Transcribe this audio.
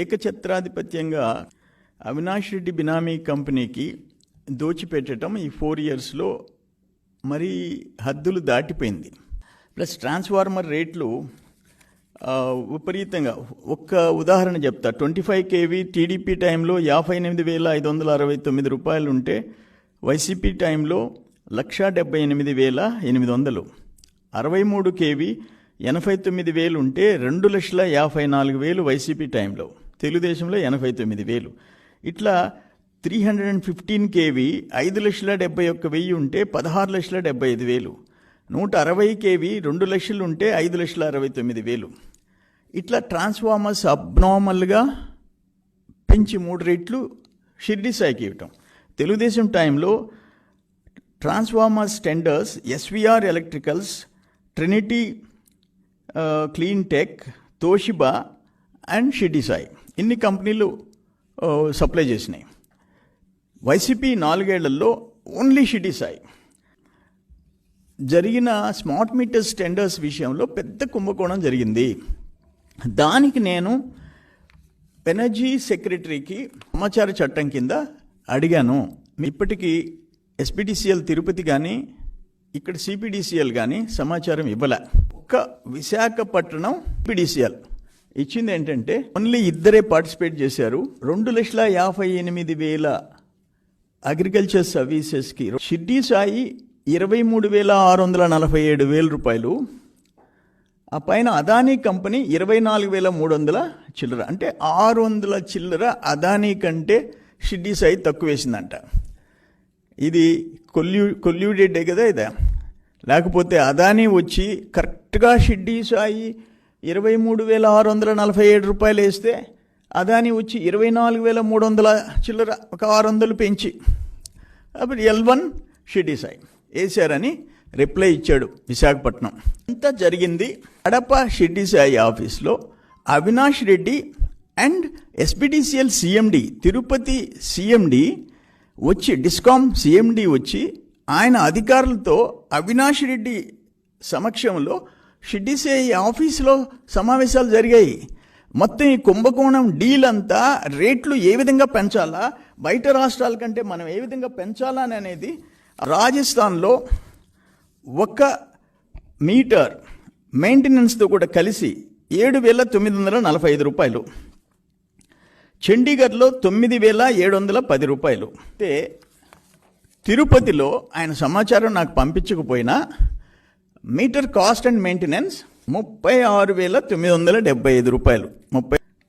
ఏకఛత్రాధిపత్యంగా అవినాష్ రెడ్డి బినామీ కంపెనీకి దోచిపెట్టడం ఈ 4 yearsలో మరీ హద్దులు దాటిపోయింది. ప్లస్ ట్రాన్స్ఫార్మర్ రేట్లు విపరీతంగా. ఒక్క ఉదాహరణ చెప్తా. 25 kV టీడీపీ టైంలో 58,569 రూపాయలు ఉంటే వైసీపీ టైంలో 1,78,800. 63 kV 89,000 ఉంటే 2,54,000 వైసీపీ టైంలో, తెలుగుదేశంలో 89,000. ఇట్లా 315 kV 5,71,000 ఉంటే 16,75,000. 160 kV 2 లక్షలు ఉంటే 5,69,000. ఇట్లా ట్రాన్స్ఫార్మర్స్ అబ్నార్మల్గా పెంచి 3 రెట్లు షిర్డీ సాయికి ఇవ్వటం. తెలుగుదేశం టైంలో transformers tenders SVR electricals, Trinity clean tech, Toshiba and Shirdi Sai ఇన్ని కంపెనీలు సప్లై చేసినాయి. వైసీపీ 4 ఏళ్లలో ఓన్లీ షిర్డీ సాయి. జరిగిన స్మార్ట్ మీటర్స్ టెండర్స్ విషయంలో పెద్ద కుంభకోణం జరిగింది. దానికి నేను ఎనర్జీ సెక్రటరీకి సమాచార చట్టం కింద అడిగాను. ఇప్పటికీ ఎస్పీడీసీఎల్ తిరుపతి కానీ ఇక్కడ సిపిడిసిఎల్ కానీ సమాచారం ఇవ్వలే. ఒక్క విశాఖపట్నం పిడిసిఎల్ ఇచ్చింది ఏంటంటే ఓన్లీ 2 పార్టిసిపేట్ చేశారు. 2,58,000 అగ్రికల్చర్ సర్వీసెస్కి. షిర్డీ సాయి 23,647 రూపాయలు. ఆ పైన అదానీ కంపెనీ 24,300 చిల్లర. అంటే 600 చిల్లర అదానీ కంటే షిర్డీ సాయి తక్కువ వేసిందంట. ఇది కొల్యూడెడే కదా ఇదా. లేకపోతే అదానీ వచ్చి కరెక్ట్గా షిర్డీ సాయి 23,647 రూపాయలు వేస్తే అదానీ వచ్చి 24,300 చిల్లర, ఒక 600 పెంచి అప్పుడు L1 షిర్డీ సాయి వేశారని రిప్లై ఇచ్చాడు విశాఖపట్నం. అంతా జరిగింది కడప షిర్డీ సాయి ఆఫీస్లో. Avinash Reddy and SPDCL CMD, Tirupati CMD వచ్చి, డిస్కామ్ సిఎండి వచ్చి ఆయన అధికారులతో అవినాష్ రెడ్డి సమక్షంలో షిర్డీ సాయి ఆఫీసులో సమావేశాలు జరిగాయి. మొత్తం ఈ కుంభకోణం డీల్ అంతా రేట్లు ఏ విధంగా పెంచాలా, బయట రాష్ట్రాల కంటే మనం ఏ విధంగా పెంచాలా అనేది. రాజస్థాన్లో 1 మీటర్ మెయింటెనెన్స్తో కూడా కలిసి 7,945 రూపాయలు. చండీగఢ్లో 9,710 రూపాయలు. అంటే తిరుపతిలో ఆయన సమాచారం నాకు పంపించకపోయినా మీటర్ కాస్ట్ అండ్ మెయింటెనెన్స్ 36,975 రూపాయలు.